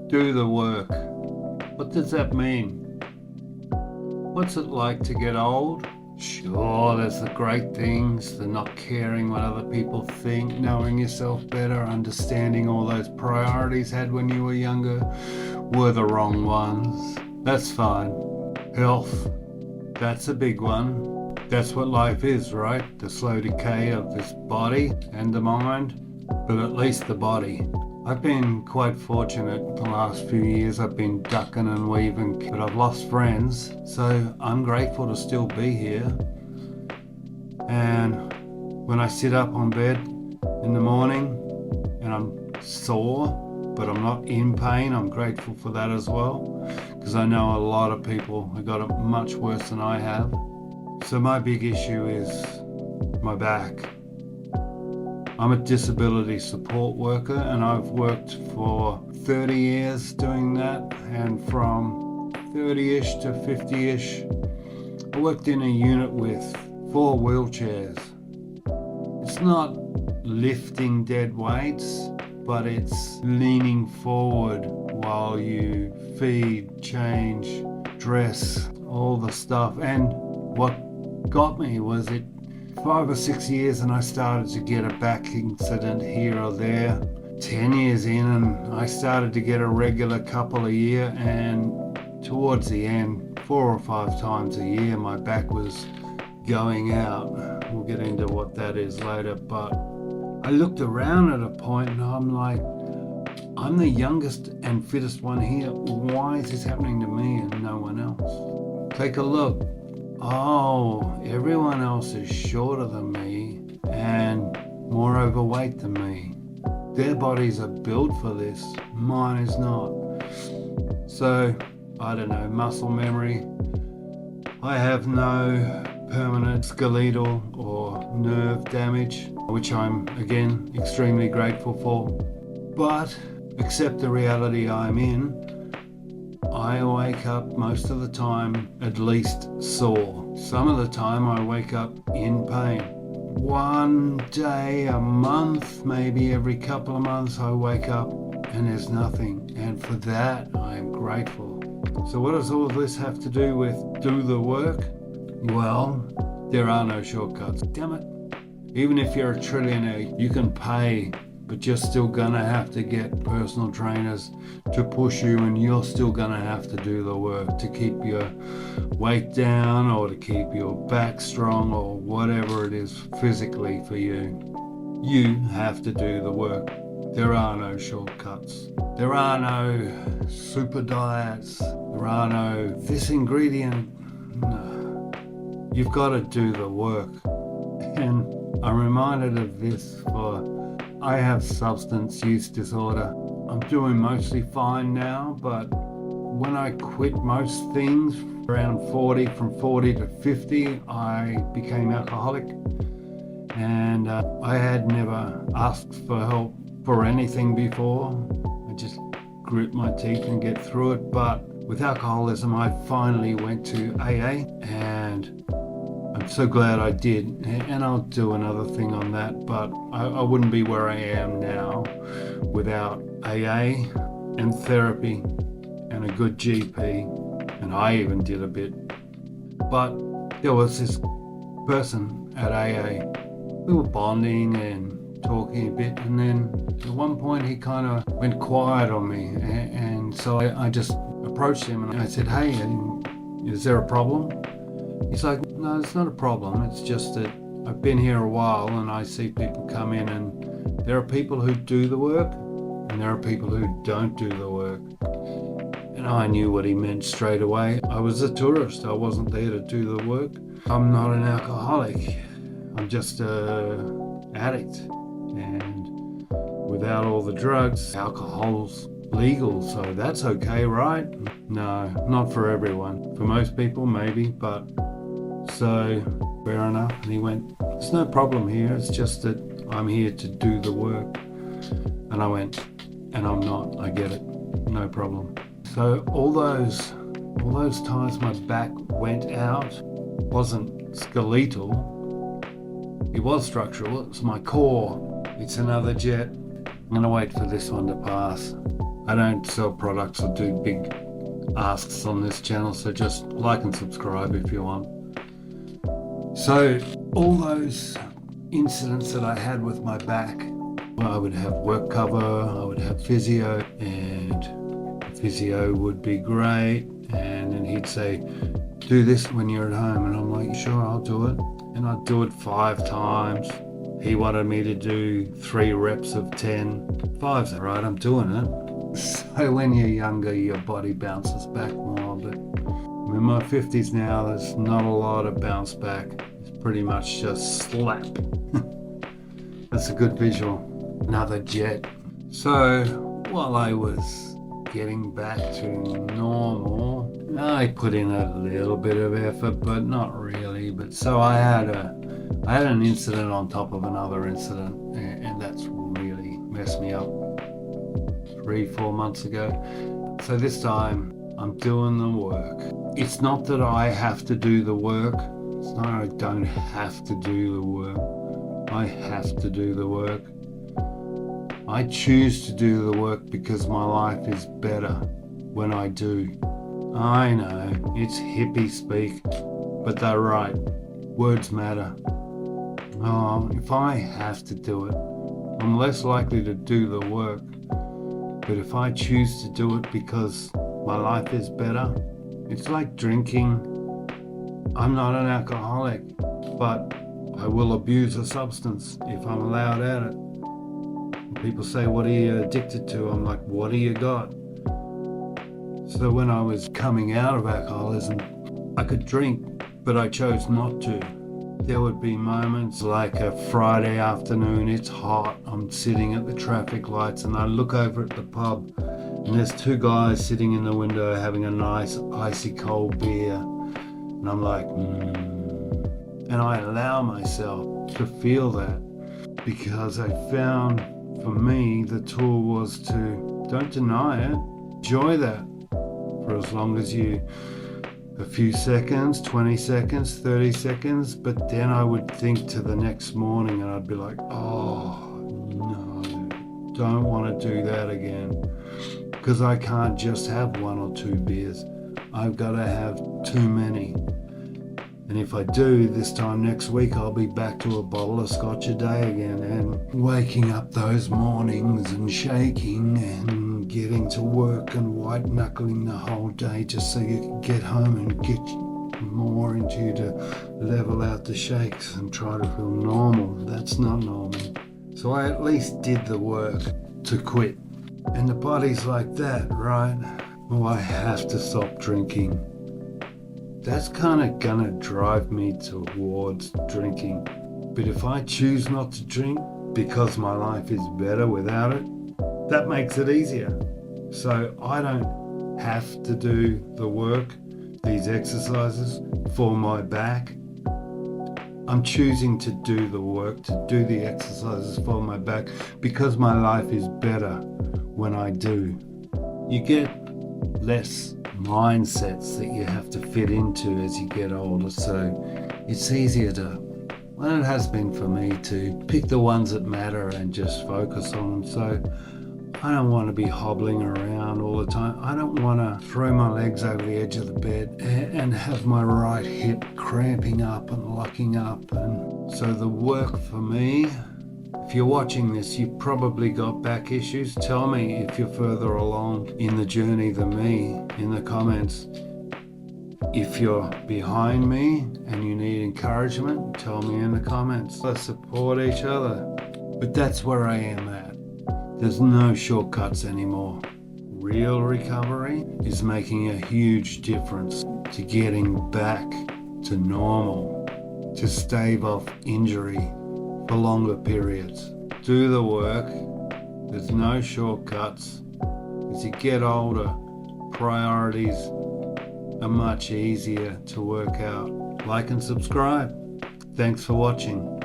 Do the work. What does that mean? What's it like to get old? Sure, there's the great things, the not caring what other people think, knowing yourself better, understanding all those priorities had when you were younger were the wrong ones. That's fine. Health, that's a big one. That's what life is, right? The slow decay of this body and the mind, but at least the body. I've been quite fortunate the last few years. I've been ducking and weaving, but I've lost friends, so I'm grateful to still be here. And when I sit up on bed in the morning and I'm sore, but I'm not in pain, I'm grateful for that as well, because I know a lot of people have got it much worse than I have. So my big issue is my back. I'm a disability support worker and I've worked for 30 years doing that, and from 30-ish to 50-ish I worked in a unit with 4 wheelchairs. It's not lifting dead weights, but it's leaning forward while you feed, change, dress, all the stuff. And what got me was it 5 or 6 years and I started to get a back incident here or there. 10 years in and I started to get a regular couple a year, and towards the end 4 or 5 times a year my back was going out. We'll get into what that is later, but I looked around at a point and I'm like, I'm the youngest and fittest one here. Why is this happening to me and no one else? Take a look. Oh, everyone else is shorter than me and more overweight than me. Their bodies are built for this. Mine is not. So, I don't know, muscle memory. I have no permanent skeletal or nerve damage, which I'm, again, extremely grateful for. But, accept the reality I'm in. I wake up most of the time at least sore. Some of the time I wake up in pain. One day a month, maybe every couple of months, I wake up and there's nothing. And for that, I am grateful. So what does all this have to do with do the work? Well, there are no shortcuts. Damn it. Even if you're a trillionaire, you can pay, but you're still gonna have to get personal trainers to push you, and you're still gonna have to do the work to keep your weight down or to keep your back strong or whatever it is physically for you. You have to do the work. There are no shortcuts. There are no super diets. There are no this ingredient. No. You've got to do the work. And I'm reminded of this for I have substance use disorder. I'm doing mostly fine now, but when I quit most things around 40, from 40 to 50, I became alcoholic. And I had never asked for help for anything before. I just grit my teeth and get through it. But with alcoholism, I finally went to AA, and I'm so glad I did. And I'll do another thing on that, but I wouldn't be where I am now without AA and therapy and a good GP. And I even did a bit. But there was this person at AA. We were bonding and talking a bit, and then at one point he kind of went quiet on me, and so I just approached him and I said, "Hey, is there a problem?" He's like, "No, it's not a problem. It's just that I've been here a while and I see people come in, and there are people who do the work and there are people who don't do the work." And I knew what he meant straight away. I was a tourist. I wasn't there to do the work. I'm not an alcoholic. I'm just an addict. And without all the drugs, alcohol's legal, so that's okay, right? No, not for everyone. For most people, maybe, but so fair enough. And he went, "There's no problem here. It's just that I'm here to do the work." And I went, "And I'm not. I get it. No problem." So all those times my back went out wasn't skeletal. It was structural. It's my core. It's another jet. I'm gonna wait for this one to pass. I don't sell products or do big asks on this channel, so just like and subscribe if you want. So all those incidents that I had with my back, I would have work cover, I would have physio, and physio would be great, and then he'd say, do this when you're at home, and I'm like, sure, I'll do it. And I'd do it 5 times. He wanted me to do 3 reps of 10. 5's all right, I'm doing it. So when you're younger, your body bounces back more, but I'm in my 50s now, there's not a lot of bounce back. It's pretty much just slap. That's a good visual. Another jet. So while I was getting back to normal, I put in a little bit of effort, but not really. But so I had an incident on top of another incident, and that's really messed me up 3-4 months ago. So this time I'm doing the work. It's not that I have to do the work. It's not I don't have to do the work. I have to do the work. I choose to do the work because my life is better when I do. I know, it's hippie speak, but they're right. Words matter. If I have to do it, I'm less likely to do the work. But if I choose to do it because my life is better, it's like drinking. I'm not an alcoholic, but I will abuse a substance if I'm allowed at it. People say, what are you addicted to? I'm like, what do you got? So when I was coming out of alcoholism, I could drink, but I chose not to. There would be moments like a Friday afternoon, it's hot, I'm sitting at the traffic lights and I look over at the pub and there's 2 guys sitting in the window having a nice icy cold beer. And I'm like, And I allow myself to feel that because I found for me, the tool was to don't deny it, enjoy that for as long as a few seconds, 20 seconds, 30 seconds, but then I would think to the next morning and I'd be like, oh no, don't want to do that again, because I can't just have 1 or 2 beers. I've got to have too many. And if I do, this time next week, I'll be back to a bottle of scotch a day again, and waking up those mornings and shaking and getting to work and white knuckling the whole day just so you can get home and get more into you to level out the shakes and try to feel normal. That's not normal. So I at least did the work to quit. And the body's like that, right? Oh, I have to stop drinking. That's kind of gonna drive me towards drinking. But if I choose not to drink because my life is better without it, that makes it easier. So I don't have to do the work, these exercises for my back. I'm choosing to do the work, to do the exercises for my back because my life is better when I do. You get less mindsets that you have to fit into as you get older, so it's easier to, well, it has been for me, to pick the ones that matter and just focus on them. So I don't want to be hobbling around all the time. I don't want to throw my legs over the edge of the bed and have my right hip cramping up and locking up. And so the work for me, if you're watching this, you've probably got back issues. Tell me if you're further along in the journey than me in the comments. If you're behind me and you need encouragement, tell me in the comments. Let's support each other. But that's where I am at. There's no shortcuts anymore. Real recovery is making a huge difference to getting back to normal, to stave off injury for longer periods. Do the work. There's no shortcuts. As you get older, priorities are much easier to work out. Like and subscribe. Thanks for watching.